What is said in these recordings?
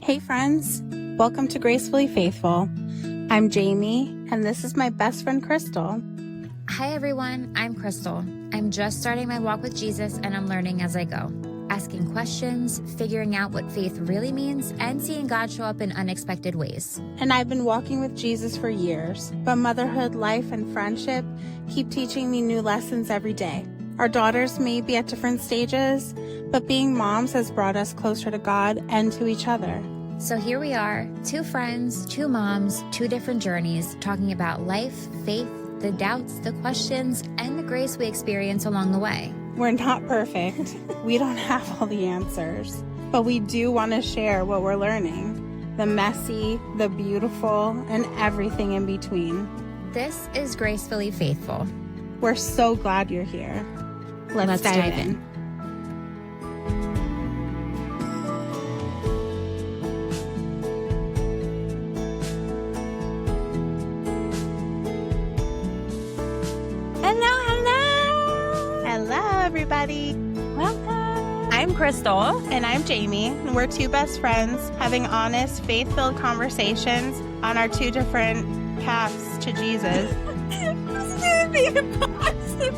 Hey friends, welcome to Gracefully Faithful. I'm Jaime, and this is my best friend Crystal. Hi everyone, I'm Crystal. I'm just starting my walk with Jesus and I'm learning as I go. Asking questions, figuring out what faith really means, and seeing God show up in unexpected ways. And I've been walking with Jesus for years, but motherhood, life, and friendship keep teaching me new lessons every day. Our daughters may be at different stages, but being moms has brought us closer to God and to each other. So here we are, two friends, two moms, two different journeys, talking about life, faith, the doubts, the questions, and the grace we experience along the way. We're not perfect. We don't have all the answers, but we do want to share what we're learning. The messy, the beautiful, and everything in between. This is Gracefully Faithful. We're so glad you're here. Let's dive in. Hello, everybody. Welcome. I'm Crystal. And I'm Jaime. And we're two best friends having honest, faith-filled conversations on our two different paths to Jesus. This is gonna be impossible.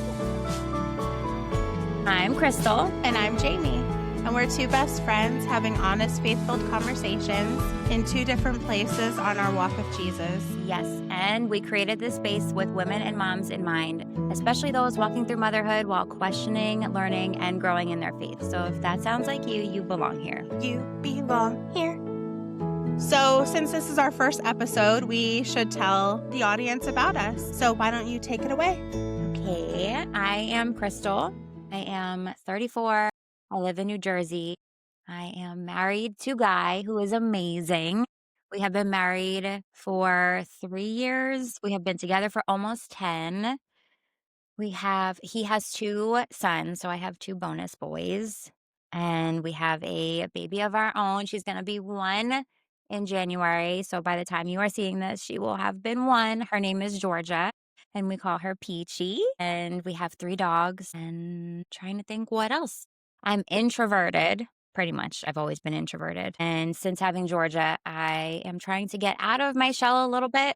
I'm Crystal. And I'm Jaime. And we're two best friends having honest, faith-filled conversations in two different places on our walk with Jesus. Yes, and we created this space with women and moms in mind, especially those walking through motherhood while questioning, learning, and growing in their faith. So if that sounds like you belong here. You belong here. So since this is our first episode, we should tell the audience about us. So why don't you take it away? Okay, I am Crystal. I am 34. I live in New Jersey. I am married to Guy, who is amazing. We have been married for 3 years. We have been together for almost 10. He has 2 sons, so I have 2 bonus boys. And we have a baby of our own. She's going to be 1 in January. So by the time you are seeing this, she will have been 1. Her name is Georgia, and we call her Peachy. And we have 3 dogs. And trying to think what else. I'm introverted. Pretty much. I've always been introverted. And since having Georgia, I am trying to get out of my shell a little bit.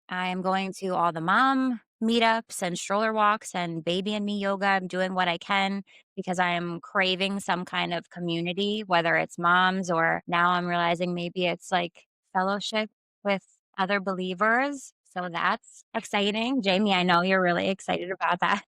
I am going to all the mom meetups and stroller walks and baby and me yoga. I'm doing what I can because I am craving some kind of community, whether it's moms or now I'm realizing maybe it's like fellowship with other believers. So that's exciting. Jaime, I know you're really excited about that.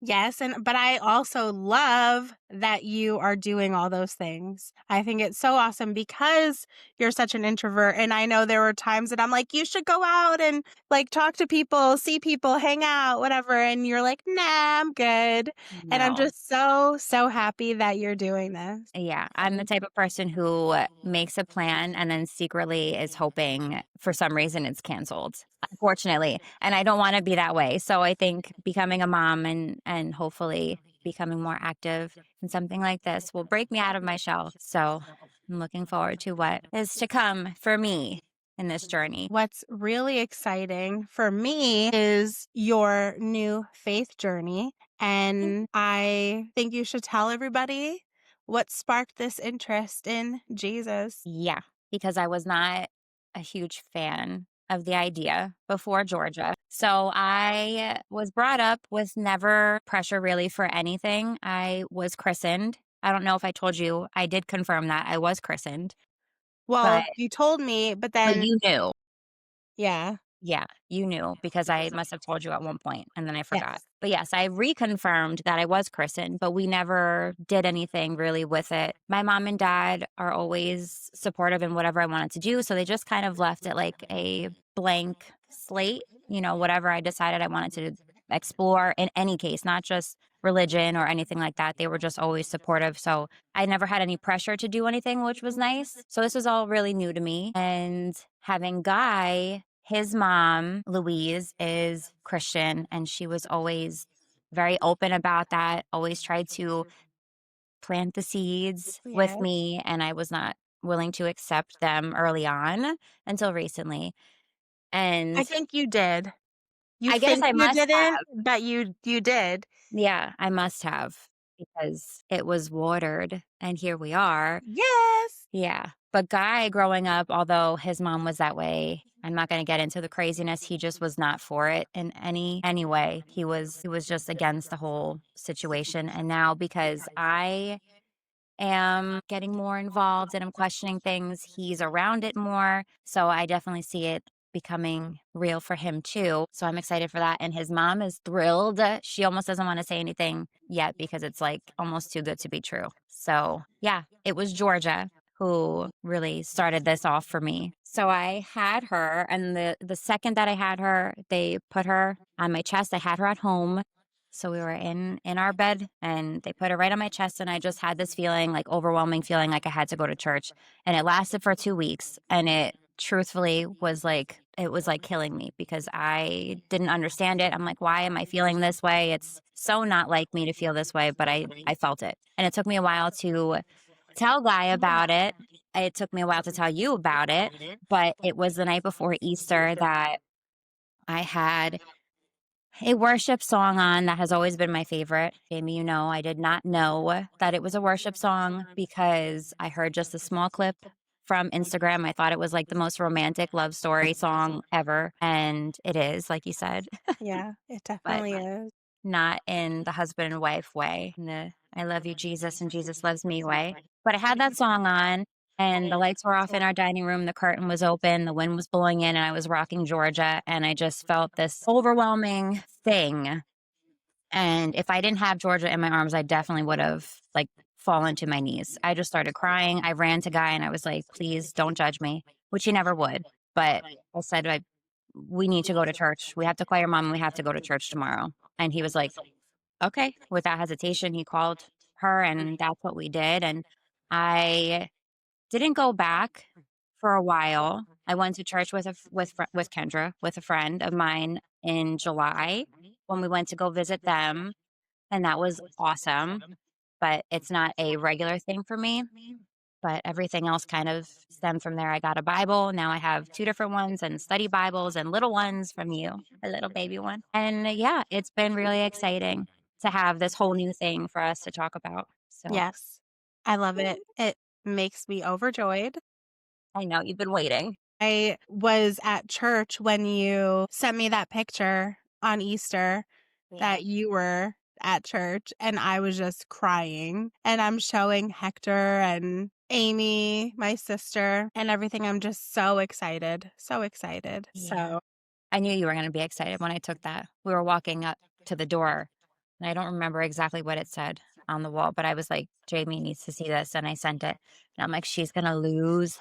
Yes, but I also love that you are doing all those things. I think it's so awesome because you're such an introvert. And I know there were times that I'm like, you should go out and like talk to people, see people, hang out, whatever. And you're like, nah, I'm good. And I'm No. just so happy that you're doing this. Yeah, I'm the type of person who makes a plan and then secretly is hoping for some reason it's canceled, unfortunately. And I don't want to be that way. So I think becoming a mom and hopefully becoming more active in something like this will break me out of my shell. So I'm looking forward to what is to come for me in this journey. What's really exciting for me is your new faith journey. And I think you should tell everybody what sparked this interest in Jesus. Yeah, because I was not a huge fan of the idea before Georgia. So I was brought up with never pressure really for anything. I was christened. I don't know if I told you, I did confirm that I was christened, Well, but you told me, but then, you knew. yeah. Yeah, you knew because I must have told you at one point and then I forgot. Yes. But yes, I reconfirmed that I was christened, but we never did anything really with it. My mom and dad are always supportive in whatever I wanted to do. So they just kind of left it like a blank slate, whatever I decided I wanted to explore in any case, not just religion or anything like that. They were just always supportive. So I never had any pressure to do anything, which was nice. So this was all really new to me. And having Guy, his mom, Louise, is Christian, and she was always very open about that, always tried to plant the seeds with Yes. me, and I was not willing to accept them early on until recently. And I think you did. You I guess think I you must didn't, have. but you did. Yeah, I must have. because it was watered, and here we are. Yes. Yeah. But Guy growing up, although his mom was that way, I'm not going to get into the craziness. He just was not for it in any way. He was just against the whole situation. And now because I am getting more involved and I'm questioning things, he's around it more. So I definitely see it becoming real for him too. So I'm excited for that. And his mom is thrilled. She almost doesn't want to say anything yet because it's like almost too good to be true. So yeah, it was Georgia who really started this off for me. So I had her, and the second that I had her, they put her on my chest. I had her at home. So we were in our bed and they put it right on my chest, and I just had this feeling, like overwhelming feeling like I had to go to church. And it lasted for 2 weeks, and it truthfully was like it was like killing me because I didn't understand it. I'm like, why am I feeling this way? It's so not like me to feel this way, but I felt it. And it took me a while to tell Guy about it. It took me a while to tell you about it, but it was the night before Easter that I had a worship song on that has always been my favorite. Jamie, you know, I did not know that it was a worship song because I heard just a small clip from Instagram. I thought it was like the most romantic love story song ever. And it is, like you said, Yeah, it but definitely is. not in the husband and wife way, in the I love you, Jesus, and Jesus loves me way. But I had that song on, and the lights were off in our dining room. The curtain was open, the wind was blowing in, and I was rocking Georgia. And I just felt this overwhelming thing. And if I didn't have Georgia in my arms, I definitely would have like fallen to my knees. I just started crying. I ran to Guy and I was like, please don't judge me, which he never would. But I said, we need to go to church. We have to call your mom and we have to go to church tomorrow. And he was like, okay. Without hesitation, he called her and that's what we did. And I didn't go back for a while. I went to church with Kendra, with a friend of mine in July when we went to go visit them, and that was awesome. But it's not a regular thing for me. But everything else kind of stemmed from there. I got a Bible. Now I have two different ones and study Bibles and little ones from you, a little baby one. And yeah, it's been really exciting to have this whole new thing for us to talk about. So Yes. I love it. It makes me overjoyed. I know you've been waiting. I was at church when you sent me that picture on Easter Yeah. that you were at church, and I was just crying. And I'm showing Hector and Amy, my sister, and everything. I'm just so excited. So excited. Yeah. So, I knew you were going to be excited when I took that. We were walking up to the door, and I don't remember exactly what it said on the wall, but I was like, Jamie needs to see this. And I sent it. And I'm like, she's going to lose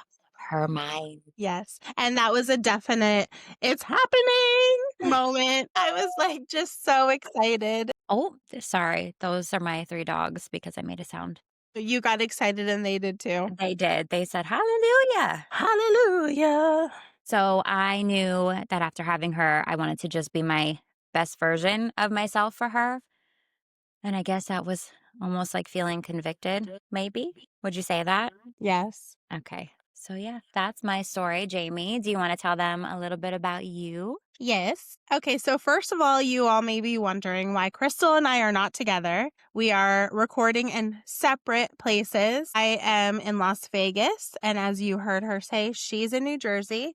her mind. yes. And that was a definite, it's happening moment. I was like just so excited. Oh, sorry. Those are my 3 dogs because I made a sound. You got excited and they did too. They did. They said, hallelujah. Hallelujah. So I knew that after having her, I wanted to just be my best version of myself for her. And I guess that was almost like feeling convicted, maybe. Would you say that? Yes. Okay. So yeah, that's my story. Jamie, do you want to tell them a little bit about you? Yes. Okay, so first of all, you all may be wondering why Crystal and I are not together. We are recording in separate places. I am in Las Vegas, and as you heard her say, she's in New Jersey.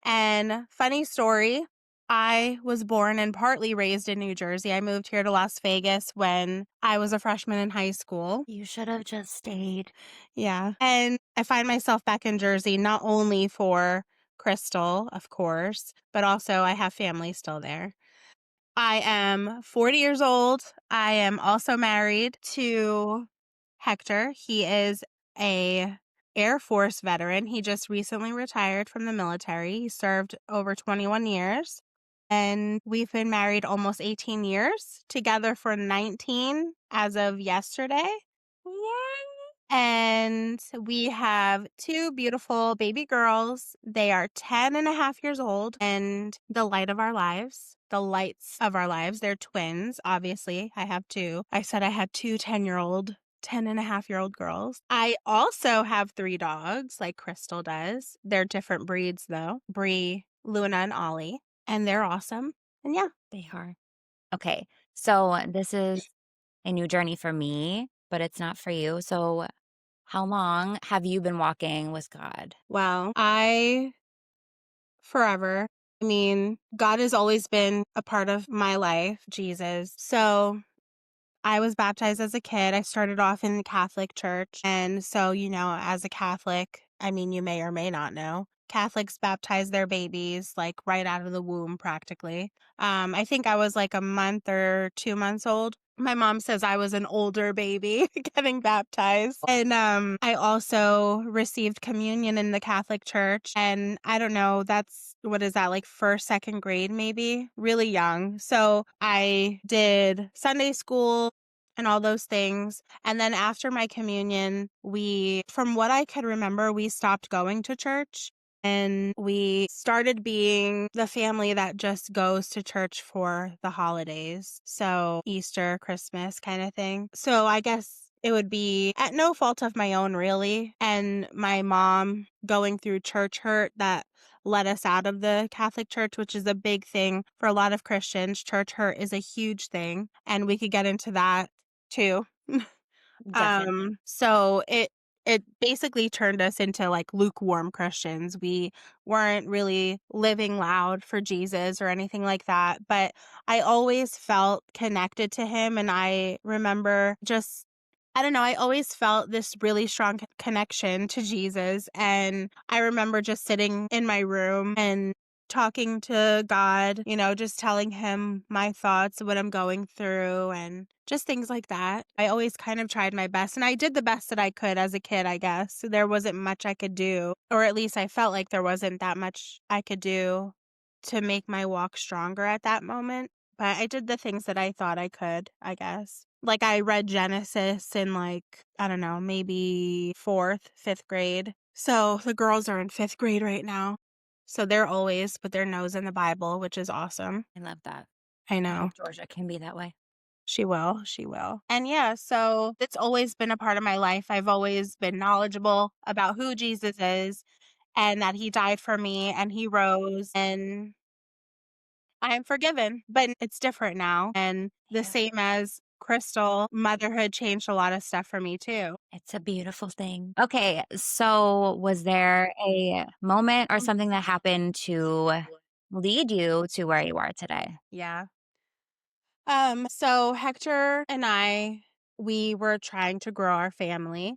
And funny story, I was born and partly raised in New Jersey. I moved here to Las Vegas when I was a freshman in high school. You should have just stayed. Yeah. And I find myself back in Jersey not only for Crystal, of course, but also I have family still there. I am 40 years old. I am also married to Hector. He is a Air Force veteran. He just recently retired from the military. He served over 21 years. And we've been married almost 18 years, together for 19 as of yesterday. And we have 2 beautiful baby girls. They are 10 and a half years old and the light of our lives, the lights of our lives. They're twins, obviously. I have 2. I said I had 2 10-year-old, 10 and a half-year-old girls. I also have 3 dogs like Crystal does. They're different breeds though, Bree, Luna, and Ollie. And they're awesome. And yeah. They are. Okay. So this is a new journey for me, but it's not for you. So, how long have you been walking with God? Well, forever. I mean, God has always been a part of my life, Jesus. So I was baptized as a kid. I started off in the Catholic church. And so, as a Catholic, I mean, you may or may not know, Catholics baptize their babies like right out of the womb, practically. I think I was like a month or 2 months old. My mom says I was an older baby getting baptized. And I also received communion in the Catholic Church. And I don't know, what is that, like first, second grade, maybe? Really young. So I did Sunday school and all those things. And then after my communion, from what I could remember, we stopped going to church. And we started being the family that just goes to church for the holidays. So Easter, Christmas kind of thing. So I guess it would be at no fault of my own, really. And my mom going through church hurt that led us out of the Catholic Church, which is a big thing for a lot of Christians. Church hurt is a huge thing. And we could get into that too. Definitely. So it basically turned us into like lukewarm Christians. We weren't really living loud for Jesus or anything like that, but I always felt connected to him. And I remember I don't know, I always felt this really strong connection to Jesus. And I remember just sitting in my room and talking to God, just telling him my thoughts, what I'm going through, and just things like that. I always kind of tried my best, and I did the best that I could as a kid, I guess. There wasn't much I could do, or at least I felt like there wasn't that much I could do to make my walk stronger at that moment. But I did the things that I thought I could, I guess. Like I read Genesis in like, I don't know, maybe fourth, fifth grade. So the girls are in fifth grade right now. So they're always put their nose in the Bible, which is awesome. I love that. I I know. hope Georgia can be that way. She will. She will. And yeah, so it's always been a part of my life. I've always been knowledgeable about who Jesus is and that he died for me and he rose and I am forgiven. But it's different now. And the Yeah. same as Crystal, motherhood changed a lot of stuff for me too. It's a beautiful thing. Okay, so was there a moment or something that happened to lead you to where you are today? Yeah. So Hector and we were trying to grow our family.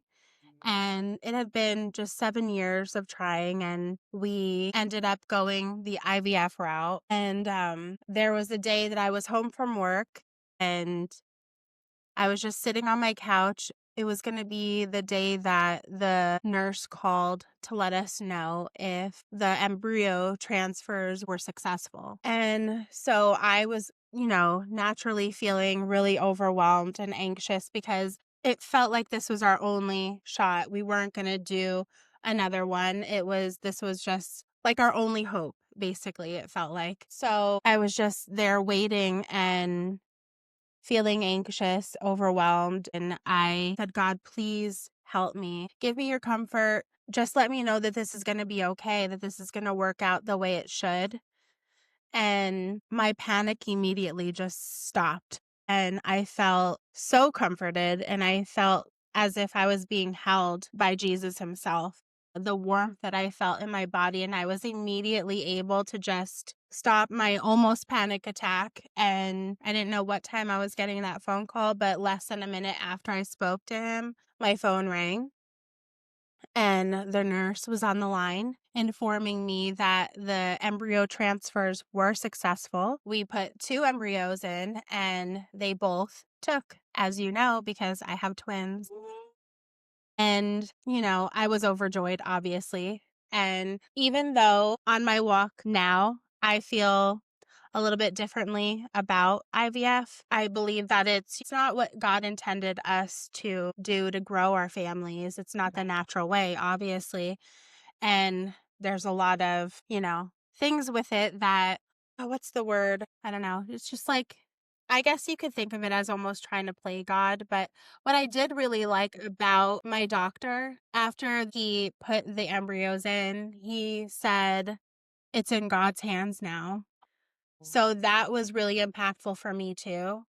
And it had been just 7 years of trying, and we ended up going the IVF route. And there was a day that I was home from work, and I was just sitting on my couch. It was going to be the day that the nurse called to let us know if the embryo transfers were successful. And so I was, naturally feeling really overwhelmed and anxious because it felt like this was our only shot. We weren't going to do another one. This was just like our only hope, basically, it felt like. So I was just there waiting and feeling anxious, overwhelmed. And I said, God, please help me. Give me your comfort. Just let me know that this is going to be okay, that this is going to work out the way it should. And my panic immediately just stopped. And I felt so comforted, and I felt as if I was being held by Jesus himself. The warmth that I felt in my body, and I was immediately able to just stop my almost panic attack. And I didn't know what time I was getting that phone call, but less than a minute after I spoke to him, my phone rang. And the nurse was on the line informing me that the embryo transfers were successful. We put 2 embryos in and they both took, as you know, because I have twins. And, I was overjoyed, obviously. And even though on my walk now, I feel a little bit differently about IVF. I believe that it's not what God intended us to do to grow our families. It's not the Right. natural way, obviously. And there's a lot of, things with it that, what's the word? I don't know. It's just like, I guess you could think of it as almost trying to play God. But what I did really like about my doctor, after he put the embryos in, he said, it's in God's hands now. So that was really impactful for me too.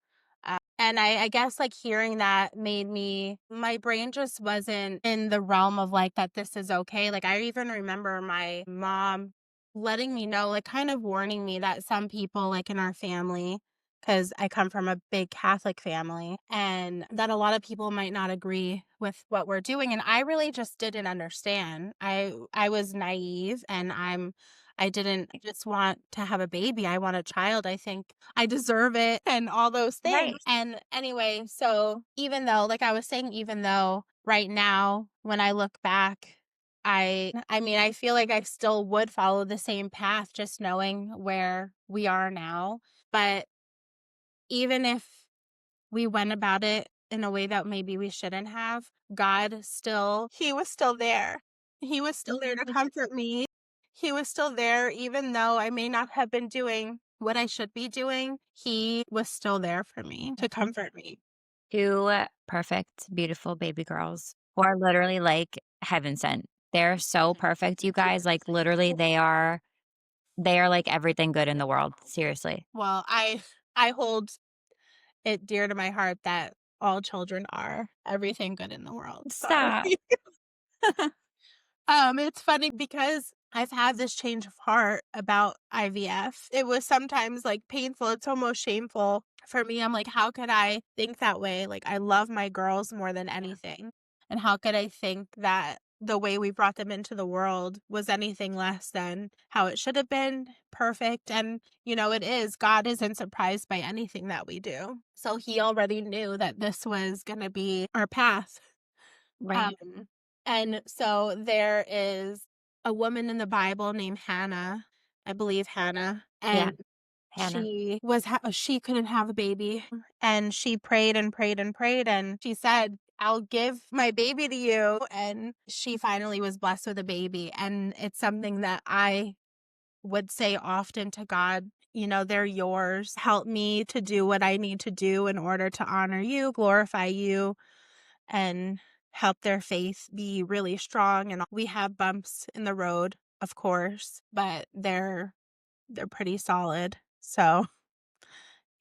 And I guess, like, hearing that made me my brain just wasn't in the realm of, like, that this is okay. Like, I even remember my mom letting me know, like, kind of warning me that some people, like, in our family, because I come from a big Catholic family, and that a lot of people might not agree with what we're doing, and I really just didn't understand. I was naive, and I didn't just want to have a baby, I want a child. I think I deserve it and all those things. Right. And anyway, so even though, like I was saying, even though right now when I look back, I mean, I feel like I still would follow the same path just knowing where we are now. But even if we went about it in a way that maybe we shouldn't have, God still he was still there. He was still there to comfort me. He was still there even though I may not have been doing what I should be doing. He was still there for me to comfort me. Two perfect, beautiful baby girls who are literally like heaven sent. They're so perfect, you guys. Like literally they are like everything good in the world. Seriously. Well, I hold it dear to my heart that all children are everything good in the world. Sorry. Stop. It's funny because I've had this change of heart about IVF. It was sometimes like painful. It's almost shameful for me. I'm like, how could I think that way? Like, I love my girls more than anything. And how could I think that the way we brought them into the world was anything less than how it should have been perfect? And, it is. God isn't surprised by anything that we do. So he already knew that this was going to be our path. Right. Um, and so there is a woman in the Bible named Hannah, I believe Hannah, Yeah. and Hannah. she couldn't have a baby, and she prayed and prayed and prayed, and she said, "I'll give my baby to you," and she finally was blessed with a baby, and it's something that I would say often to God. They're yours. Help me to do what I need to do in order to honor you, glorify you, and help their faith be really strong. And we have bumps in the road, of course, but they're pretty solid. So,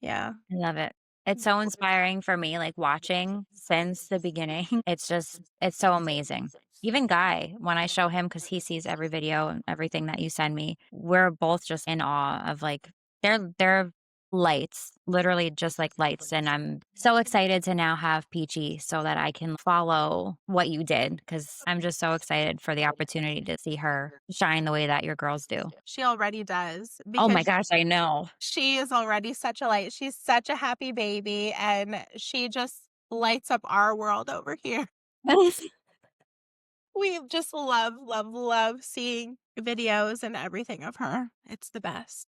yeah. I love it. It's so inspiring for me, like watching since the beginning. It's so amazing. Even Guy, when I show him, because he sees every video and everything that you send me, we're both just in awe of like, they're lights, literally just like lights. And I'm so excited to now have Peachy so that I can follow what you did, because I'm just so excited for the opportunity to see her shine the way that your girls do. She already does Oh my because gosh, I know. she is already such a light. She's such a happy baby, and she just lights up our world over here. We just love, love, love seeing videos and everything of her. It's the best.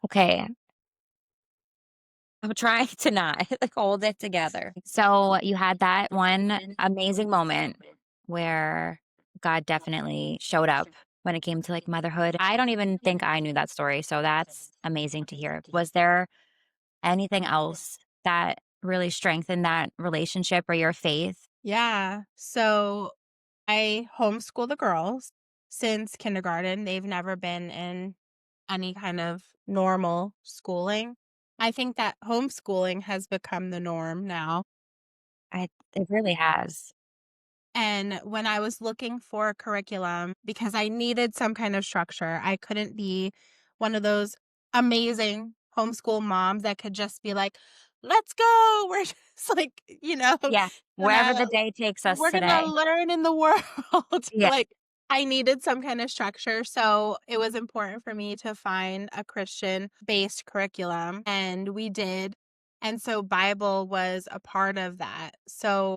Okay, I'm trying to not like hold it together. So you had that one amazing moment where God definitely showed up when it came to like motherhood. I don't even think I knew that story. So that's amazing to hear. Was there anything else that really strengthened that relationship or your faith? Yeah. So I homeschool the girls since kindergarten. They've never been in any kind of normal schooling. I think that homeschooling has become the norm now. It really has. And when I was looking for a curriculum, because I needed some kind of structure, I couldn't be one of those amazing homeschool moms that could just be like, let's go. We're just like, Yeah. Wherever gonna the day takes us we're gonna today. learn in the world. Yeah. Like, I needed some kind of structure. So it was important for me to find a Christian based curriculum. And we did. And so Bible was a part of that. So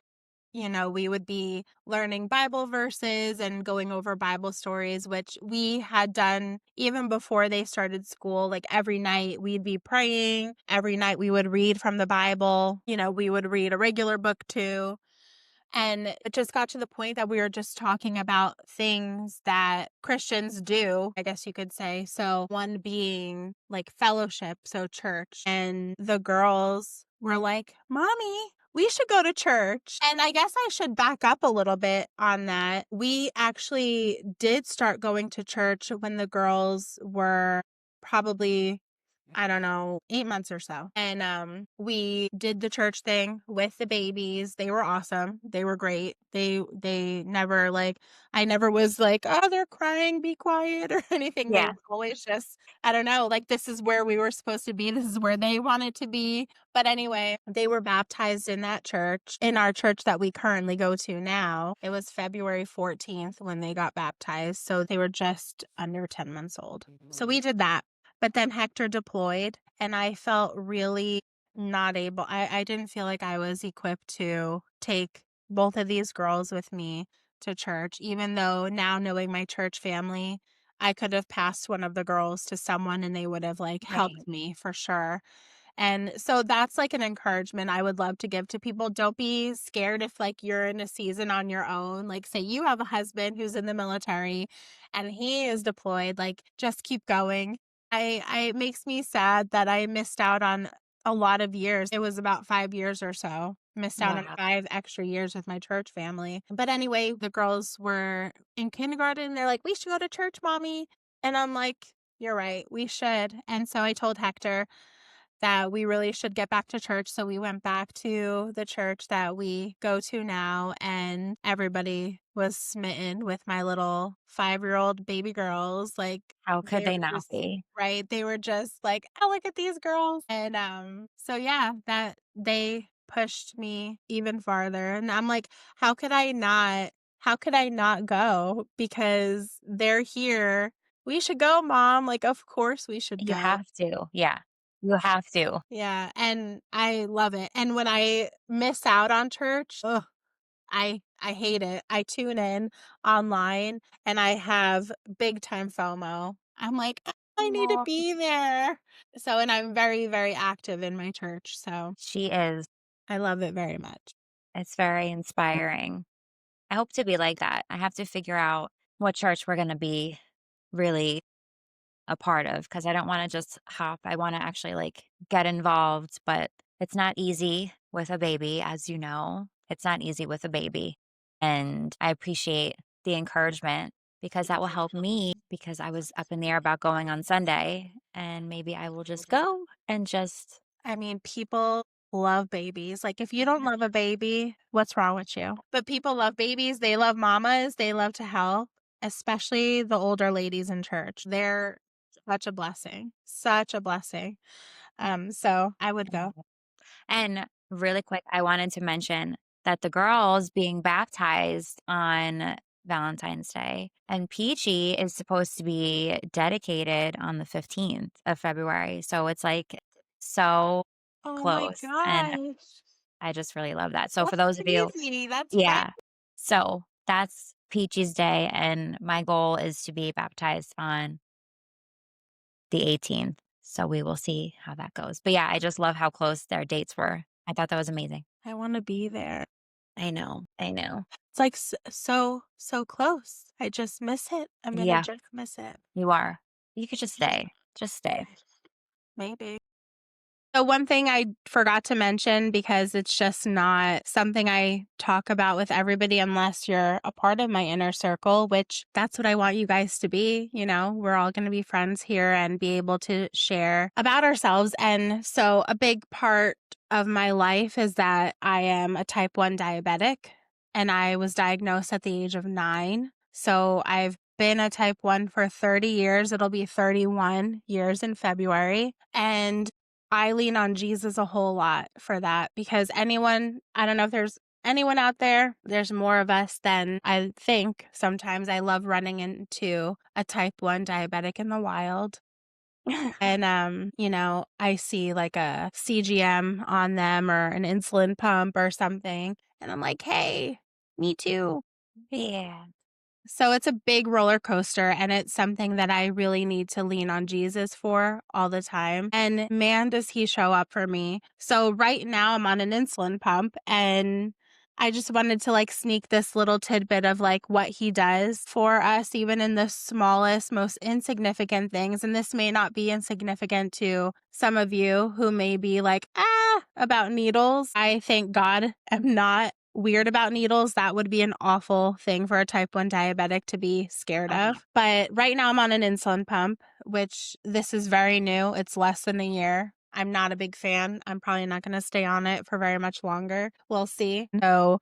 we would be learning Bible verses and going over Bible stories, which we had done even before they started school. Like every night we'd be praying. Every night we would read from the Bible. We would read a regular book too. And it just got to the point that we were just talking about things that Christians do, I guess you could say. So, one being like fellowship, so church. And the girls were like, Mommy, we should go to church. And I guess I should back up a little bit on that. We actually did start going to church when the girls were probably I don't know, 8 months or so. And we did the church thing with the babies. They were awesome. They were great. They never like I never was like, "Oh, they're crying, be quiet," or anything. They Yeah. were always just I don't know, like this is where we were supposed to be. This is where they wanted to be. But anyway, they were baptized in that church, in our church that we currently go to now. It was February 14th when they got baptized. So they were just under 10 months old. So we did that. But then Hector deployed, and I felt really not able. I didn't feel like I was equipped to take both of these girls with me to church, even though now knowing my church family, I could have passed one of the girls to someone and they would have like Right. helped me for sure. And so that's like an encouragement I would love to give to people. Don't be scared if like you're in a season on your own. Like say you have a husband who's in the military and he is deployed, like just keep going. I it makes me sad that I missed out on a lot of years. It was about 5 years or so. Missed out on Wow. 5 extra years with my church family. But anyway, the girls were in kindergarten. They're like, "We should go to church, mommy." And I'm like, "You're right. We should." And so I told Hector that we really should get back to church. So we went back to the church that we go to now, and everybody was smitten with my little 5-year-old baby girls. Like How could they were they not just be? right. They were just like, oh, look at these girls. And so yeah, that they pushed me even farther. And I'm like, how could I not go? Because they're here. We should go, mom. Like, of course we should You go. have to. Yeah. You have to. Yeah, and I love it, and when I miss out on church, ugh, I hate it. I tune in online, and I have big time FOMO. I'm like, I need to Aw. be there." So and I'm very, very active in my church, so She is. I love it very much. It's very inspiring. I hope to be like that. I have to figure out what church we're going to be really a part of because I don't want to just hop. I want to actually like get involved, but it's not easy with a baby, as you know. It's not easy with a baby. And I appreciate the encouragement because that will help me because I was up in the air about going on Sunday and maybe I will just go and just I mean, people love babies. Like, if you don't love a baby, what's wrong with you? But people love babies. They love mamas. They love to help, especially the older ladies in church. They're such a blessing, such a blessing. So I would go. And really quick, I wanted to mention that the girls being baptized on Valentine's Day and Peachy is supposed to be dedicated on the 15th of February. So it's like so Oh my close. And gosh. I just really love that. So for That's those of you, crazy. That's fun. yeah. So that's Peachy's day. And my goal is to be baptized on the 18th. So we will see how that goes. But yeah, I just love how close their dates were. I thought that was amazing. I want to be there. I know. I know. It's like so close. I just miss it. I'm gonna Yeah, just miss it. you are. You could just stay. Just stay. Maybe. So one thing I forgot to mention because it's just not something I talk about with everybody unless you're a part of my inner circle, which that's what I want you guys to be. You know, we're all going to be friends here and be able to share about ourselves. And so a big part of my life is that I am a type 1 diabetic and I was diagnosed at the age of 9. So I've been a type 1 for 30 years. It'll be 31 years in February. And I lean on Jesus a whole lot for that because I don't know if there's anyone out there, there's more of us than I think. Sometimes I love running into a type 1 diabetic in the wild. And, I see like a CGM on them or an insulin pump or something. And I'm like, hey, me too. Yeah. So it's a big roller coaster, and it's something that I really need to lean on Jesus for all the time. And man, does he show up for me. So right now I'm on an insulin pump, and I just wanted to like sneak this little tidbit of like what he does for us, even in the smallest, most insignificant things. And this may not be insignificant to some of you who may be like, about needles. I thank God am not weird about needles. That would be an awful thing for a type 1 diabetic to be scared Oh, yeah. of. But right now I'm on an insulin pump, which this is very new. It's less than a year. I'm not a big fan. I'm probably not going to stay on it for very much longer. We'll see. So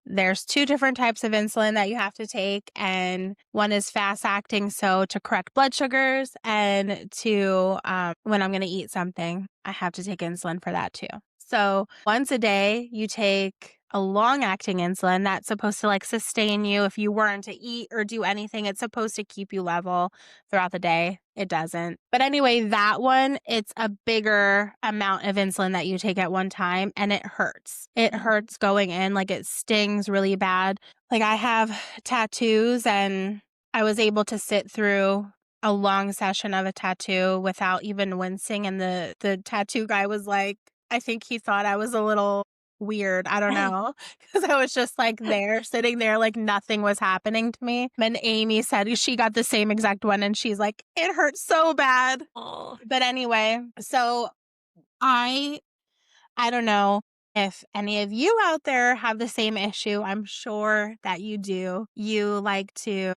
there's two different types of insulin that you have to take, and one is fast acting, so to correct blood sugars, and to when I'm going to eat something, I have to take insulin for that too. So once a day, you take a long acting insulin that's supposed to like sustain you. If you weren't to eat or do anything, it's supposed to keep you level throughout the day. It doesn't. But anyway, that one, it's a bigger amount of insulin that you take at one time, and it hurts. It hurts going in, like it stings really bad. Like I have tattoos, and I was able to sit through a long session of a tattoo without even wincing. And the tattoo guy was like, I think he thought I was a little weird. I don't know. Because I was just like there, sitting there, like nothing was happening to me. And Amy said she got the same exact one, and she's like, it hurts so bad. Oh. But anyway, so I don't know if any of you out there have the same issue. I'm sure that you do. You like to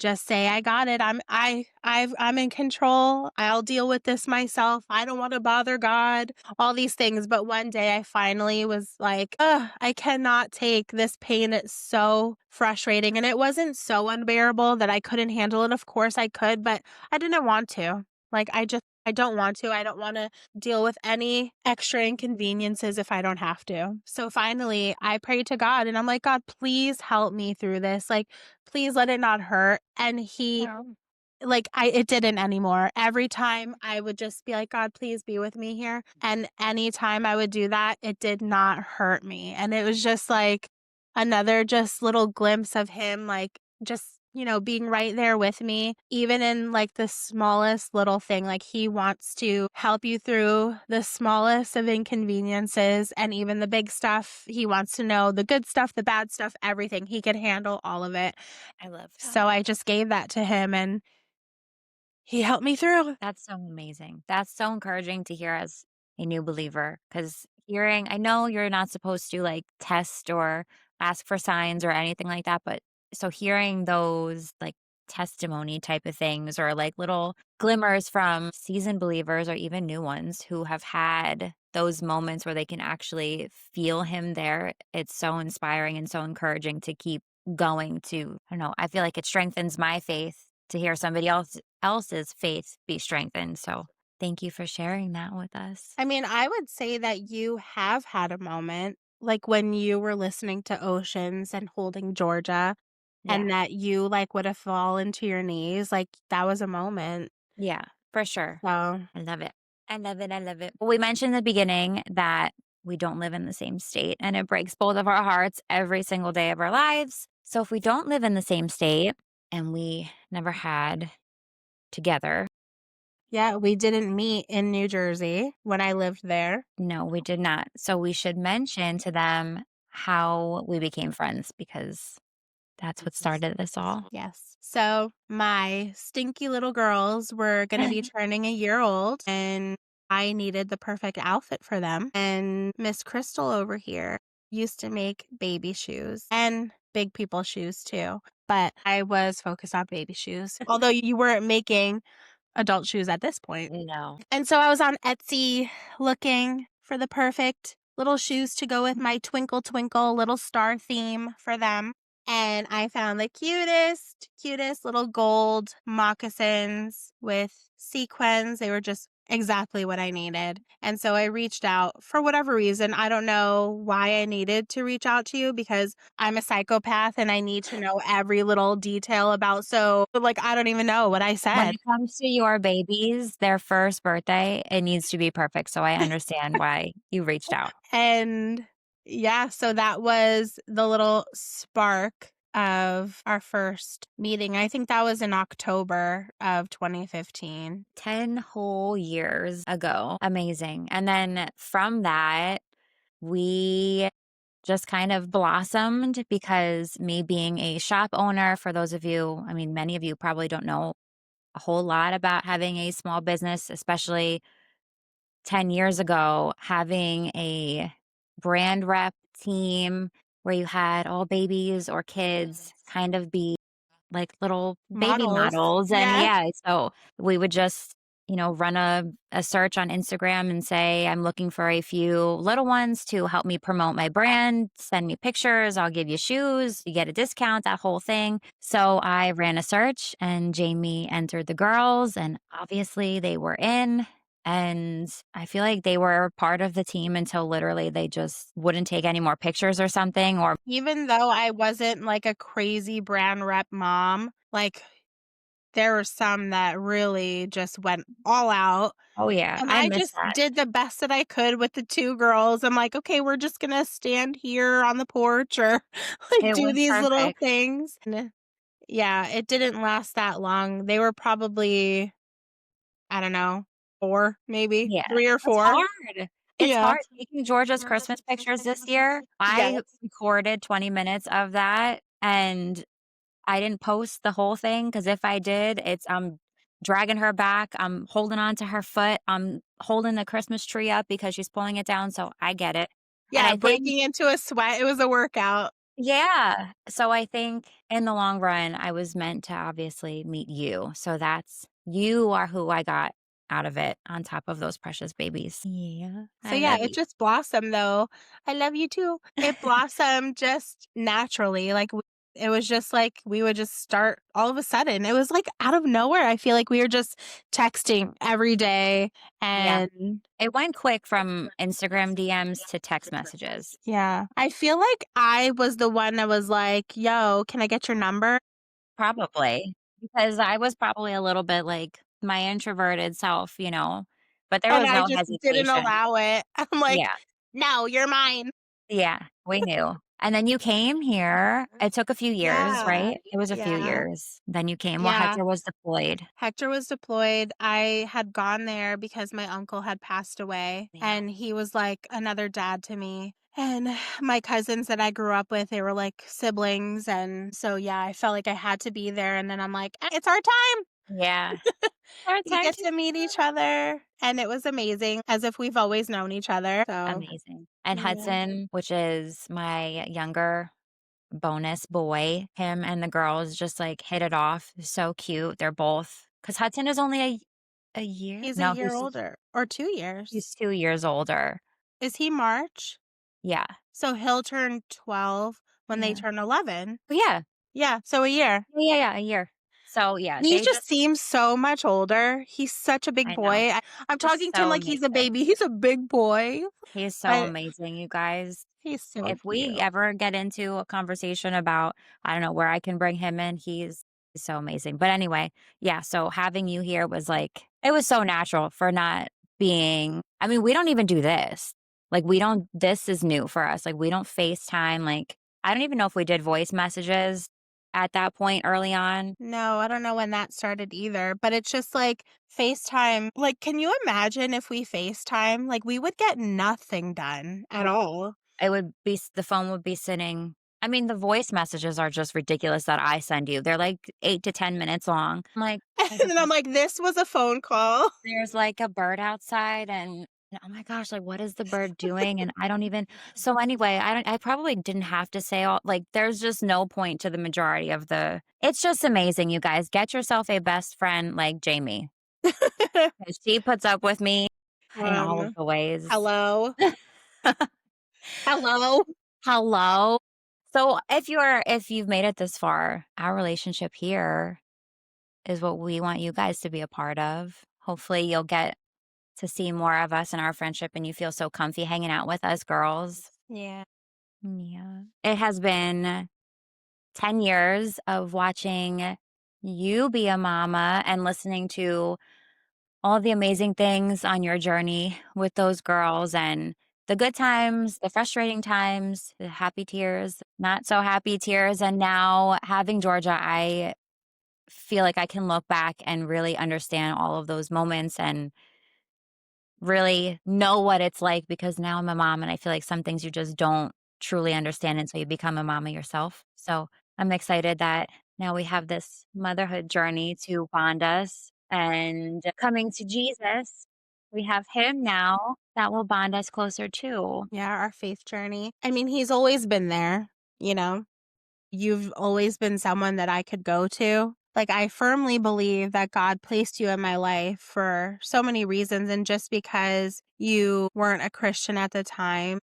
just say, I got it. I'm in control. I'll deal with this myself. I don't want to bother God. All these things. But one day I finally was like, ugh, I cannot take this pain. It's so frustrating. And it wasn't so unbearable that I couldn't handle it. Of course I could, but I didn't want to. Like I don't want to. I don't want to deal with any extra inconveniences if I don't have to. So finally, I prayed to God, and I'm like, God, please help me through this. Like, please let it not hurt. And he, like, it didn't anymore. Every time I would just be like, God, please be with me here. And anytime I would do that, it did not hurt me. And it was just like another just little glimpse of him, like, just being right there with me, even in like the smallest little thing. Like he wants to help you through the smallest of inconveniences, and even the big stuff. He wants to know the good stuff, the bad stuff, everything. He could handle all of it. I love that. So I just gave that to him, and he helped me through. That's so amazing. That's so encouraging to hear as a new believer, because hearing, I know you're not supposed to like test or ask for signs or anything like that, but so hearing those like testimony type of things or like little glimmers from seasoned believers or even new ones who have had those moments where they can actually feel him there, it's so inspiring and so encouraging to keep going. To, I don't know, I feel like it strengthens my faith to hear somebody else's faith be strengthened. So thank you for sharing that with us. I mean, I would say that you have had a moment, like when you were listening to Oceans and holding Georgia, Yeah. and that you like would have fallen to your knees. Like that was a moment. Yeah, for sure. So I love it. I love it. I love it. Well, we mentioned in the beginning that we don't live in the same state, and it breaks both of our hearts every single day of our lives. So if we don't live in the same state and we never had together, yeah, we didn't meet in New Jersey when I lived there. no, we did not. So we should mention to them how we became friends, because that's what started this all. Yes. So my stinky little girls were going to be turning a year old, and I needed the perfect outfit for them. And Miss Crystal over here used to make baby shoes and big people shoes too. But I was focused on baby shoes, although you weren't making adult shoes at this point. No. And so I was on Etsy looking for the perfect little shoes to go with my twinkle twinkle little star theme for them. And I found the cutest little gold moccasins with sequins. They were just exactly what I needed. And so I reached out for whatever reason. I don't know why I needed to reach out to you, because I'm a psychopath and I need to know every little detail about. So like, I don't even know what I When said. it comes to your babies, their first birthday, it needs to be perfect. So I understand why you reached out. And yeah, so that was the little spark of our first meeting. I think that was in October of 2015. 10 whole years ago. Amazing. And then from that, we just kind of blossomed, because me being a shop owner, for those of you, I mean, many of you probably don't know a whole lot about having a small business, especially 10 years ago, having a brand rep team where you had all babies or kids kind of be like little baby Models. models. And Yeah. yeah, so we would just, run a search on Instagram and say, I'm looking for a few little ones to help me promote my brand. Send me pictures. I'll give you shoes. You get a discount, that whole thing. So I ran a search and Jamie entered the girls, and obviously they were in. And I feel like they were part of the team until literally they just wouldn't take any more pictures or something. Or, Even though I wasn't like a crazy brand rep mom, like there were some that really just went all out. oh, yeah, And I I miss just that. did the best that I could with the 2 girls. I'm like, "Okay, we're just gonna stand here on the porch or, like, It do was these little perfect. things." And, yeah, it didn't last that long. They were probably, I don't know, 4 maybe, Yeah, 3 or it's 4. hard. It's Yeah. hard taking Georgia's Christmas pictures this year. I Yes. recorded 20 minutes of that, and I didn't post the whole thing because if I did, I'm dragging her back, I'm holding on to her foot, I'm holding the Christmas tree up because she's pulling it down, so I get it. And Yeah, I think breaking into a sweat, it was a workout. yeah. So I think in the long run, I was meant to obviously meet you. So you are who I got out of it on top of those precious babies. Yeah. So, I yeah, love it you. just blossomed, though. I love you too. It blossomed just naturally, like, it was just like we would just start all of a sudden. It was, like, out of nowhere. I feel like we were just texting every day, Yeah. and It went quick from Instagram DMs to text messages. yeah. I feel like I was the one that was like, "Yo, can I get your number?" Probably because I was probably a little bit like my introverted self, but there And was I no just didn't hesitation. allow it. I'm like, Yeah. "No, you're mine." Yeah. We knew. And then you came here. It took a few years, Yeah. right? It was a few Yeah. years. Then you came. Well, Yeah. Hector was deployed. Hector was deployed. I had gone there because my uncle had passed away, Yeah. and he was like another dad to me. And my cousins that I grew up with, they were like siblings. And so, yeah, I felt like I had to be there. And then I'm like, It's our time. Yeah. Our We time get to to meet each other." And it was amazing, as if we've always known each other. So, amazing. And yeah. Hudson, which is my younger bonus boy, him and the girls just like hit it off. So cute. They're both because Hudson is only a year. He's a No, year older or 2 he's years. 2 years older. Is he March? Yeah. So he'll turn 12 when they Yeah. turn 11. Yeah. Yeah, so a year. Yeah. Yeah. A year. So yeah, He they just just seems so much older. He's such a big I know. boy. I'm Just talking to him so like he's a amazing. baby. He's a big boy, He is so but amazing, you guys. he's so If we cute. ever get into a conversation about, I don't know, where I can bring him in, he's so amazing. But anyway, yeah, so having you here was like, it was so natural for not being, I mean, we don't even do this. Like, this is new for us. Like, we don't FaceTime. Like, I don't even know if we did voice messages at that point early on. No, I don't know when that started either, but it's just like FaceTime. Like, can you imagine if we FaceTime? Like, we would get nothing done at all. It would be, the phone would be sitting. I mean, the voice messages are just ridiculous that I send you. They're like 8 to 10 minutes long. I'm like, And then I'm like, this was a phone call. there's, like, a bird outside and, oh my gosh, like, what is the bird doing? And I don't even so anyway, I probably didn't have to say all like, there's just no point to the majority of it's just amazing, you guys. Get yourself a best friend like Jamie, 'cause she puts up with me in all of um, the ways. hello. Hello. Hello? So, if you've made it this far, our relationship here is what we want you guys to be a part of. Hopefully, you'll get to see more of us and our friendship and you feel so comfy hanging out with us girls. Yeah. Yeah. It has been 10 years of watching you be a mama and listening to all the amazing things on your journey with those girls and the good times, the frustrating times, the happy tears, not so happy tears. And now having Georgia, I feel like I can look back and really understand all of those moments and really know what it's like because now I'm a mom and I feel like some things you just don't truly understand until you become a mama yourself. So I'm excited that now we have this motherhood journey to bond us and coming to Jesus. We have him now that will bond us closer too. Yeah, our faith journey. I mean, he's always been there, you know? You've always been someone that I could go to. Like, I firmly believe that God placed you in my life for so many reasons. And just because you weren't a Christian at the time,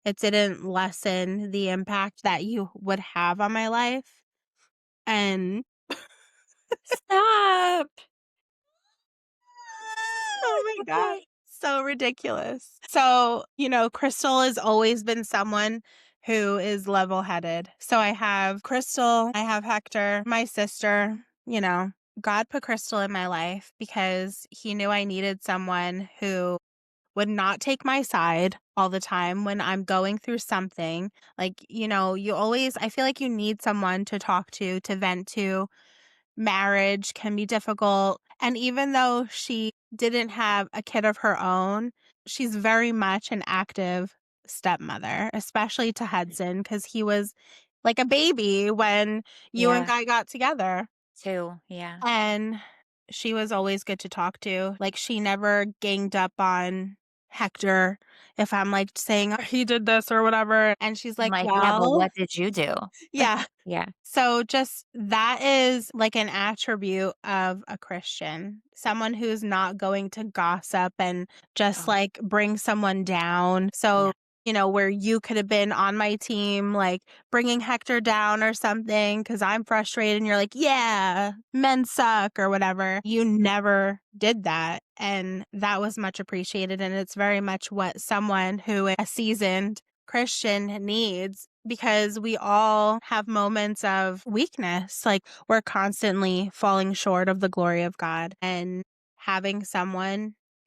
it didn't lessen the impact that you would have on my life. And Stop. oh my God, Okay. so ridiculous. So, Crystal has always been someone who is level headed. So I have Crystal, I have Hector, my sister. God put Crystal in my life because he knew I needed someone who would not take my side all the time when I'm going through something. Like, you always, I feel like you need someone to talk to vent to. Marriage can be difficult. And even though she didn't have a kid of her own, she's very much an active stepmother, especially to Hudson, because he was like a baby when you and Yeah. Guy got together. 2. Yeah. And she was always good to talk to. Like, she never ganged up on Hector if I'm like saying, "Oh, he did this or whatever." And she's I'm like, like, "Yeah, but well, what did you do?" yeah. Yeah. So just that is like an attribute of a Christian, someone who's not going to gossip and just Oh, like bring someone down. yeah. So, where you could have been on my team, like bringing Hector down or something because I'm frustrated and you're like, yeah, men suck or whatever. You never did that. And that was much appreciated. And it's very much what someone who is a seasoned Christian needs because we all have moments of weakness. Like we're constantly falling short of the glory of God and having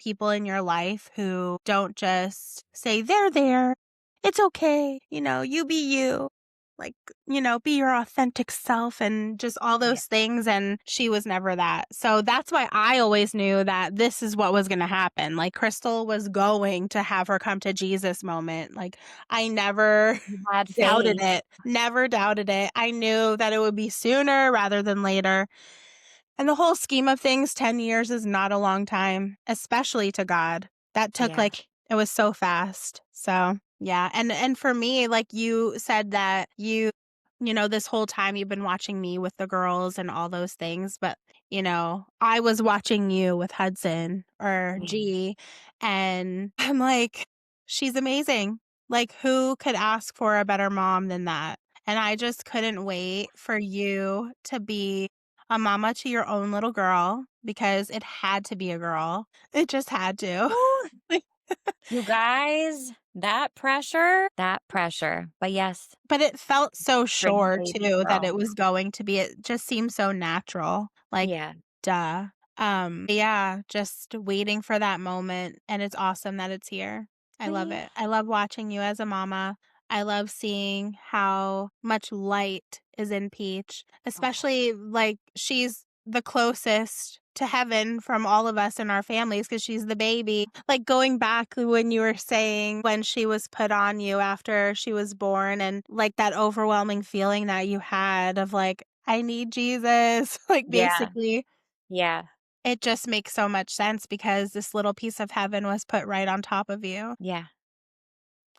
people in your life who don't just say, they're there. It's okay. You be you. Like, be your authentic self and just all Yeah. those things. And she was never that. So that's why I always knew that this is what was going to happen. Like, Crystal was going to have her come to Jesus moment. Like, I never You had doubted faith. it. Never doubted it. I knew that it would be sooner rather than later. And the whole scheme of things, 10 years is not a long time, especially to God. That took Yeah. it was so fast. So, yeah. And for me, like you said that this whole time you've been watching me with the girls and all those things, but I was watching you with Hudson or Yeah. G and I'm like, she's amazing. Like who could ask for a better mom than that? And I just couldn't wait for you to be a mama to your own little girl because it had to be a girl. It just had to. Ooh, Like, you guys, that pressure. But yes, but it felt so dream sure baby too that girl. it was going to be. It just seemed so natural. Like, Yeah. duh. Yeah, just waiting for that moment. And it's awesome that it's here. I love Yeah. it. I love watching you as a mama. I love seeing how much light is in Peach, Oh, especially like she's the closest to heaven from all of us in our families because she's the baby. Like going back when you were saying when she was put on you after she was born and like that overwhelming feeling that you had of like, I need Jesus. Like yeah. basically Yeah. it just makes so much sense because this little piece of heaven was put right on top of you. Yeah.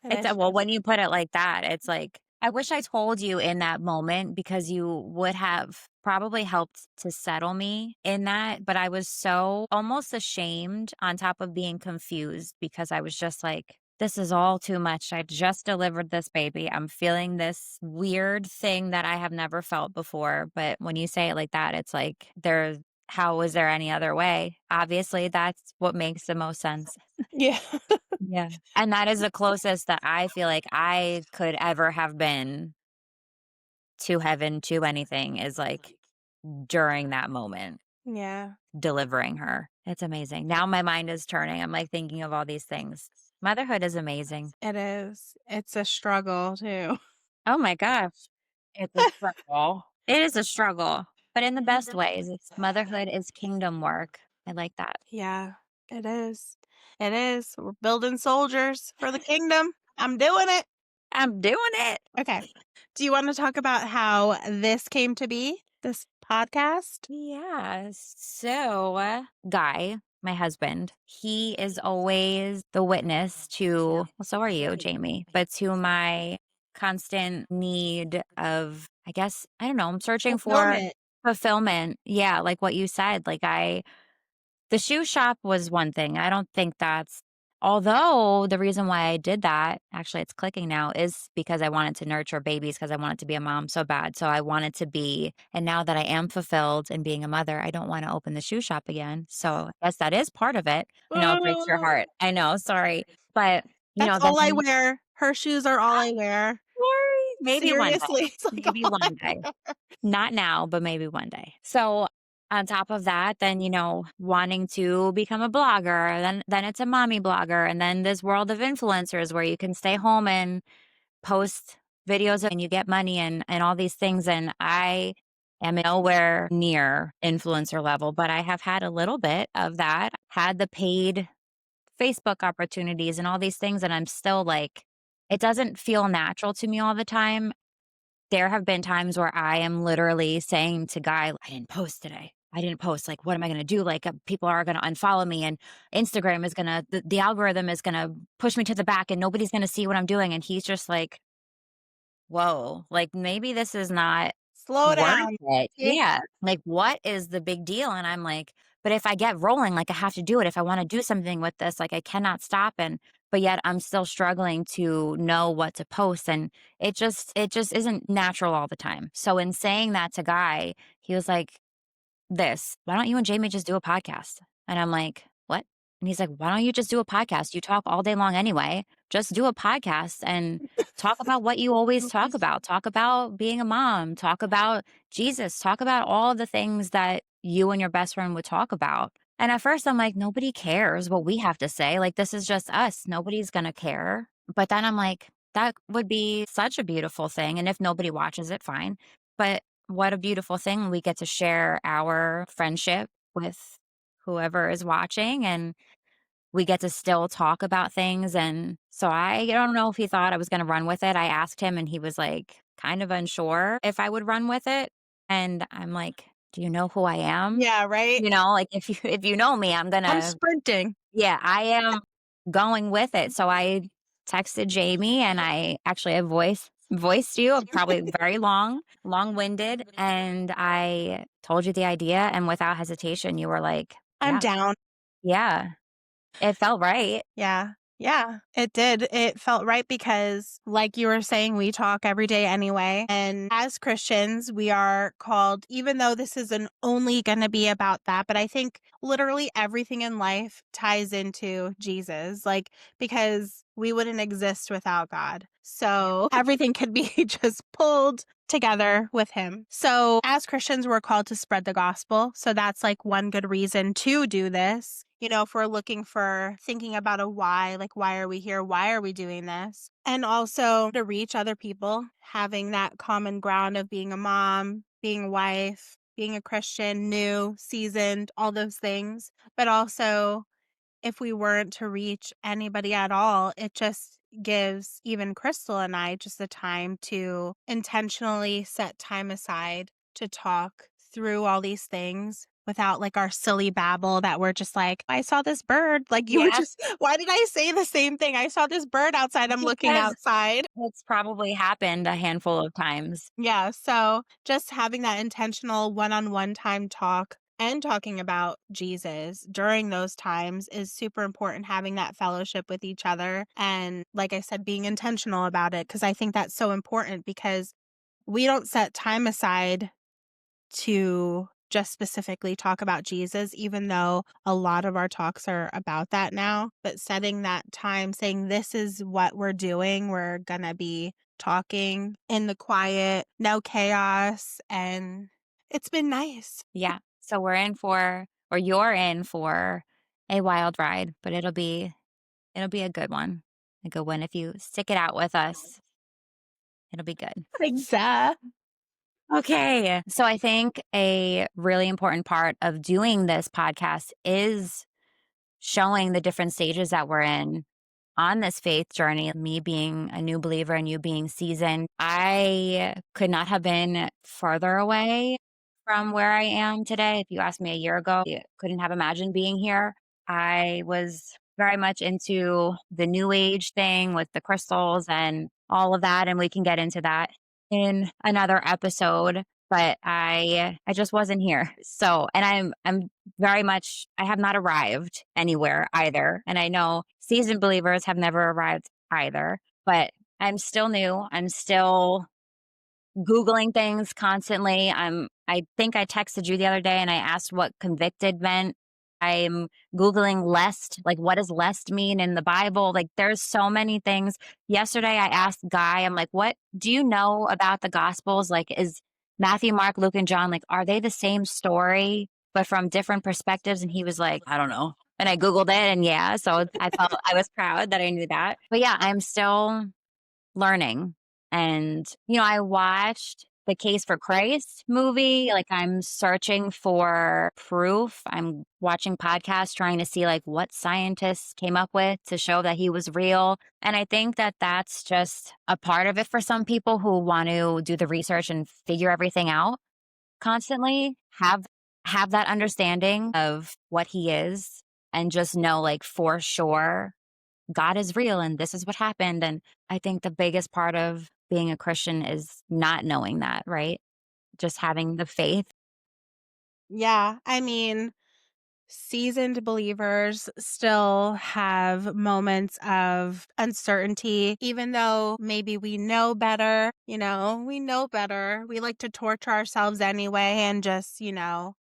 And It's it's well, just when you put it like that, it's like, I wish I told you in that moment because you would have probably helped to settle me in that. But I was so almost ashamed on top of being confused because I was just like, this is all too much. I just delivered this baby. I'm feeling this weird thing that I have never felt before. But when you say it like that, it's like, how was there any other way? Obviously, that's what makes the most sense. yeah. Yeah. And that is the closest that I feel like I could ever have been to heaven, to anything, is like during that moment, Yeah, delivering her. It's amazing. Now my mind is turning. I'm like thinking of all these things. Motherhood is amazing. it is. It's a struggle too. Oh my gosh. It's a struggle. It is a struggle, but in the best ways. It's motherhood is kingdom work. I like that. Yeah, it is. It is. We're building soldiers for the kingdom. I'm doing it. I'm doing it. Okay. Do you want to talk about how this came to be, this podcast? Yeah. So, Guy, my husband, he is always the witness to, well, so are you, Jamie, but to my constant need of, I guess, I don't know, I'm searching for Fulfillment. fulfillment. Yeah, like what you said. The shoe shop was one thing. I don't think that's, although the reason why I did that, actually it's clicking now, is because I wanted to nurture babies because I wanted to be a mom so bad. So I wanted to be, and now that I am fulfilled in being a mother, I don't want to open the shoe shop again. So I guess that is part of it. I know it breaks your heart. I know, sorry. But, That's then all I wear. Her shoes are all I wear. sorry. Maybe one day. Seriously, it's like Maybe all I one day. wear. Not now, but maybe one day. So on top of that, then, wanting to become a blogger, then it's a mommy blogger, and then this world of influencers where you can stay home and post videos and you get money and all these things. And I am nowhere near influencer level, but I have had a little bit of that, had the paid Facebook opportunities and all these things. And I'm still like, it doesn't feel natural to me all the time. There have been times where I am literally saying to Guy, I didn't post today. I didn't post. Like, what am I going to do? Like, people are going to unfollow me, and Instagram is going to, the algorithm is going to push me to the back, and nobody's going to see what I'm doing. And he's just like, whoa, like maybe this is not Slow worth down. it. Yeah. Yeah. Like, what is the big deal? And I'm like, but if I get rolling, like I have to do it. If I want to do something with this, like I cannot stop. But yet I'm still struggling to know what to post. And it just isn't natural all the time. So in saying that to Guy, he was like, why don't you and Jamie just do a podcast? And I'm like, what? And he's like, why don't you just do a podcast? You talk all day long anyway. Just do a podcast and talk about what you always talk about. Talk about being a mom, talk about Jesus, talk about all the things that you and your best friend would talk about. And at first I'm like, nobody cares what we have to say. Like, this is just us. Nobody's going to care. But then I'm like, that would be such a beautiful thing. And if nobody watches it, fine. But what a beautiful thing. We get to share our friendship with whoever is watching, and we get to still talk about things. And so I don't know if he thought I was going to run with it. I asked him and he was like kind of unsure if I would run with it. And I'm like, do you know who I am? Yeah, right? Like if you know me, I'm going I'm to, sprinting. yeah, I am going with it. So I texted Jamie and I voiced you, probably very long-winded, and I told you the idea, and without hesitation you were like, I'm yeah, down. yeah. It felt right. Yeah. Yeah, it did. It felt right because, like you were saying, we talk every day anyway. And as Christians, we are called, even though this isn't only going to be about that, but I think literally everything in life ties into Jesus, like, because we wouldn't exist without God. So everything could be just pulled together with him. So as Christians, we're called to spread the gospel. So that's like one good reason to do this. If we're looking for thinking about a why, like, why are we here? Why are we doing this? And also to reach other people, having that common ground of being a mom, being a wife, being a Christian, new, seasoned, all those things. But also, if we weren't to reach anybody at all, it just gives even Crystal and I just the time to intentionally set time aside to talk through all these things without like our silly babble that we're just like, I saw this bird. Like you were Yeah, just, why did I say the same thing? I saw this bird outside. I'm looking because outside. it's probably happened a handful of times. Yeah. So just having that intentional one on one time talk and talking about Jesus during those times is super important. Having that fellowship with each other. And like I said, being intentional about it, because I think that's so important because we don't set time aside to just specifically talk about Jesus, even though a lot of our talks are about that now. But setting that time, saying, this is what we're doing, we're going to be talking in the quiet, no chaos. And it's been nice. Yeah. So you're in for a wild ride, but it'll be a good one. A good one. If you stick it out with us, it'll be good. Exactly. Okay. So I think a really important part of doing this podcast is showing the different stages that we're in on this faith journey. Me being a new believer and you being seasoned, I could not have been further away from where I am today. If you asked me a year ago, I couldn't have imagined being here. I was very much into the new age thing with the crystals and all of that, and we can get into that in another episode. But I just wasn't here. So, and I'm very much I have not arrived anywhere either. And I know seasoned believers have never arrived either. But I'm still new. I'm still Googling things constantly. I think I texted you the other day and I asked what convicted meant. I'm Googling lest, like what does lest mean in the Bible? Like there's so many things. Yesterday I asked Guy, I'm like, what do you know about the gospels? Like is Matthew, Mark, Luke, and John, like, are they the same story, but from different perspectives? And he was like, I don't know. And I Googled it and yeah, so I felt I was proud that I knew that. But yeah, I'm still learning. And, I watched the Case for Christ movie. Like, I'm searching for proof. I'm watching podcasts trying to see, like, what scientists came up with to show that he was real. And I think that that's just a part of it for some people who want to do the research and figure everything out constantly, have that understanding of what he is and just know, like, for sure God is real and this is what happened. And I think the biggest part of being a Christian is not knowing that, right? Just having the faith. Yeah, I mean, seasoned believers still have moments of uncertainty, even though maybe we know better, we know better. We like to torture ourselves anyway and just,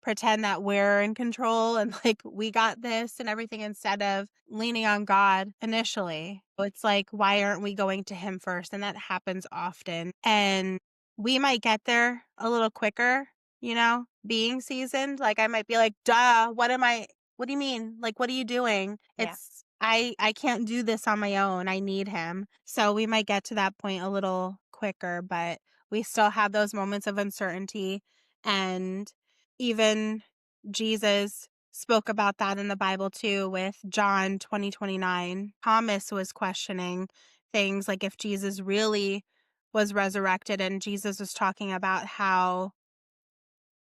pretend that we're in control and like we got this and everything instead of leaning on God initially. It's like, why aren't we going to Him first? And that happens often. And we might get there a little quicker, being seasoned. Like I might be like, duh, what do you mean? Like, what are you doing? Yeah. I can't do this on my own. I need him. So we might get to that point a little quicker, but we still have those moments of uncertainty. And even Jesus spoke about that in the Bible too with John 20:29. Thomas was questioning things like if Jesus really was resurrected, and Jesus was talking about how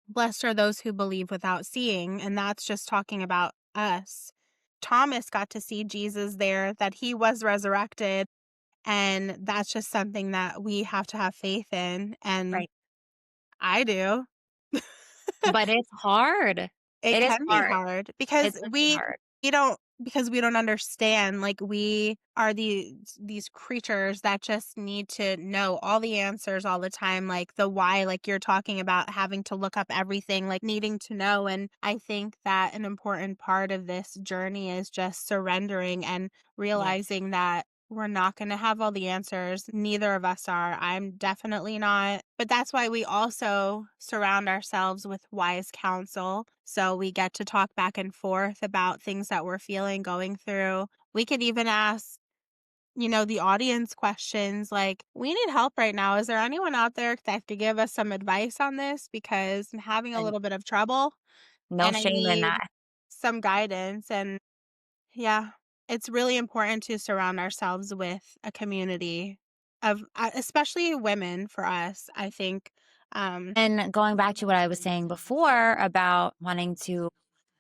blessed are those who believe without seeing, and that's just talking about us. Thomas got to see Jesus there, that he was resurrected, and that's just something that we have to have faith in, and Right. I do. But it's hard. It It is can be hard. hard because It's really we hard. we don't because we don't understand, like, we are these creatures that just need to know all the answers all the time, like, the why, like you're talking about having to look up everything, like, needing to know, and I think that an important part of this journey is just surrendering and Yeah. realizing that we're not gonna have all the answers. Neither of us are. I'm definitely not. But that's why we also surround ourselves with wise counsel. So we get to talk back and forth about things that we're feeling, going through. We could even ask, the audience questions like, we need help right now. Is there anyone out there that could give us some advice on this? Because I'm having a And little bit of trouble no and I shame in need that. some guidance. And yeah, it's really important to surround ourselves with a community of, especially women for us, I think. And going back to what I was saying before about wanting to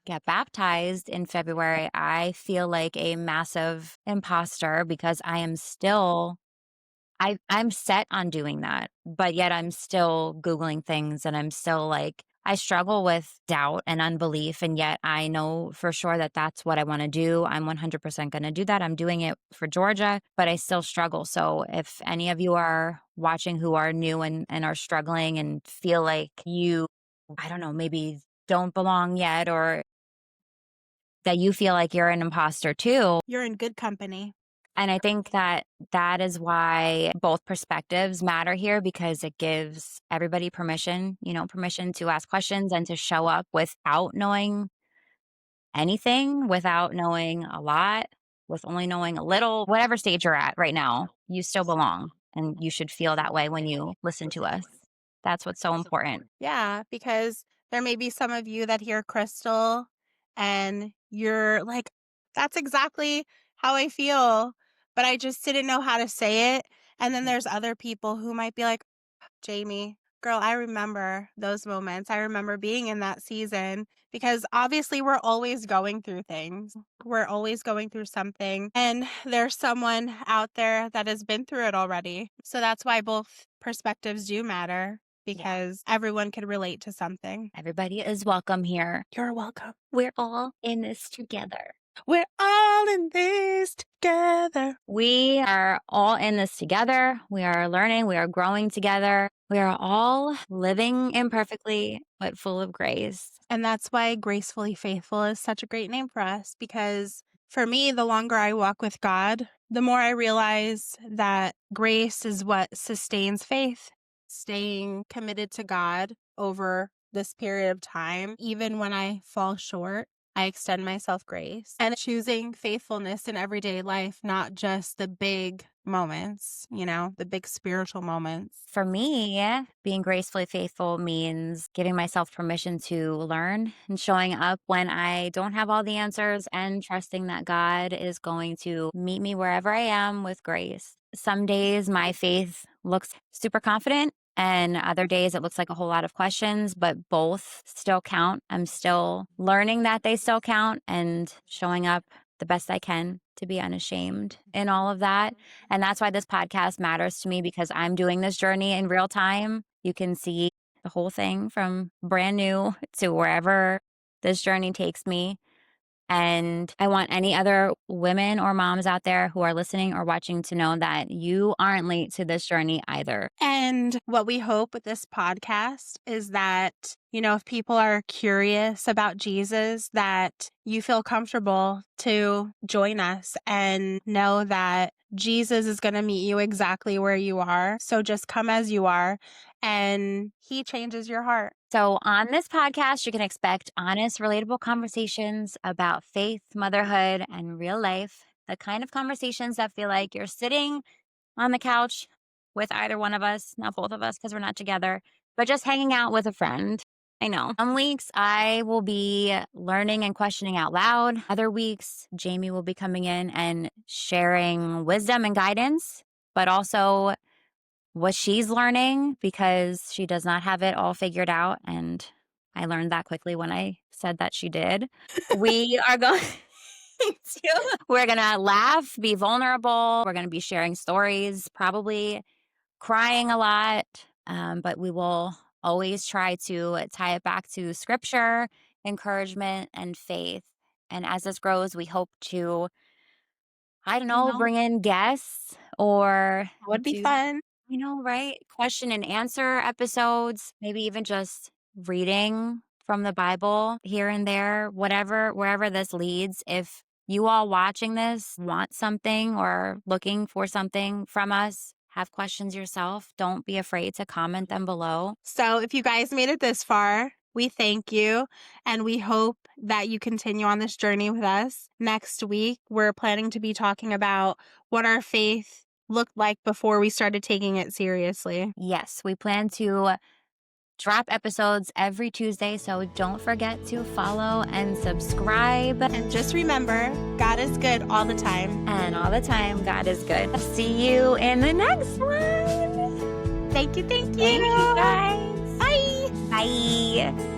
get baptized in February, I feel like a massive imposter because I am still I'm set on doing that, but yet I'm still Googling things and I'm still like, I struggle with doubt and unbelief. And yet I know for sure that that's what I want to do. I'm 100% going to do that. I'm doing it for Georgia, but I still struggle. So if any of you are watching who are new and are struggling and feel like you, I don't know, maybe don't belong yet or that you feel like you're an imposter too, You're in good company. and I think that that is why both perspectives matter here because it gives everybody permission, permission to ask questions and to show up without knowing anything, without knowing a lot, with only knowing a little, whatever stage you're at right now, you still belong. And you should feel that way when you listen to us. That's what's so important. Yeah, because there may be some of you that hear Crystal and you're like, that's exactly how I feel, but I just didn't know how to say it. And then there's other people who might be like, Jamie, Girl, I remember those moments. I remember being in that season because obviously we're always going through things. We're always going through something. And there's someone out there that has been through it already. So that's why both perspectives do matter Yeah. because everyone can relate to something. Everybody is welcome here. You're welcome. We're all in this together. We're all in this together. We are all in this together. We are learning. We are growing together. We are all living imperfectly, but full of grace. And that's why Gracefully Faithful is such a great name for us because for me, the longer I walk with God, the more I realize that grace is what sustains faith. Staying committed to God over this period of time, even when I fall short, I extend myself grace and choosing faithfulness in everyday life, not just the big moments, the big spiritual moments. For me, being gracefully faithful means giving myself permission to learn and showing up when I don't have all the answers and trusting that God is going to meet me wherever I am with grace. Some days my faith looks super confident, and other days it looks like a whole lot of questions, but both still count. I'm still learning that they still count and showing up the best I can to be unashamed in all of that. And that's why this podcast matters to me, because I'm doing this journey in real time. You can see the whole thing from brand new to wherever this journey takes me. And I want any other women or moms out there who are listening or watching to know that you aren't late to this journey either. And what we hope with this podcast is that, if people are curious about Jesus, that you feel comfortable to join us and know that Jesus is going to meet you exactly where you are. So just come as you are, and he changes your heart. So on this podcast, you can expect honest, relatable conversations about faith, motherhood, and real life. The kind of conversations that feel like you're sitting on the couch with either one of us, not both of us because we're not together, but just hanging out with a friend. I know. Some weeks I will be learning and questioning out loud. Other weeks, Jaime will be coming in and sharing wisdom and guidance, but also what she's learning, because she does not have it all figured out. And I learned that quickly when I said that she did. We are going we're going to laugh, be vulnerable. We're going to be sharing stories, probably crying a lot. But we will always try to tie it back to scripture, encouragement, and faith. And as this grows, we hope to, bring in guests or Would be fun. right? Question and answer episodes, maybe even just reading from the Bible here and there, wherever this leads. If you all watching this want something or looking for something from us, have questions yourself, don't be afraid to comment them below. So if you guys made it this far, we thank you, and we hope that you continue on this journey with us. Next week, we're planning to be talking about what our faith looked like before we started taking it seriously. Yes, we plan to drop episodes every Tuesday, so don't forget to follow and subscribe. And just remember, God is good all the time. And all the time, God is good. See you in the next one. Thank you. Thank you, guys. Bye. Bye.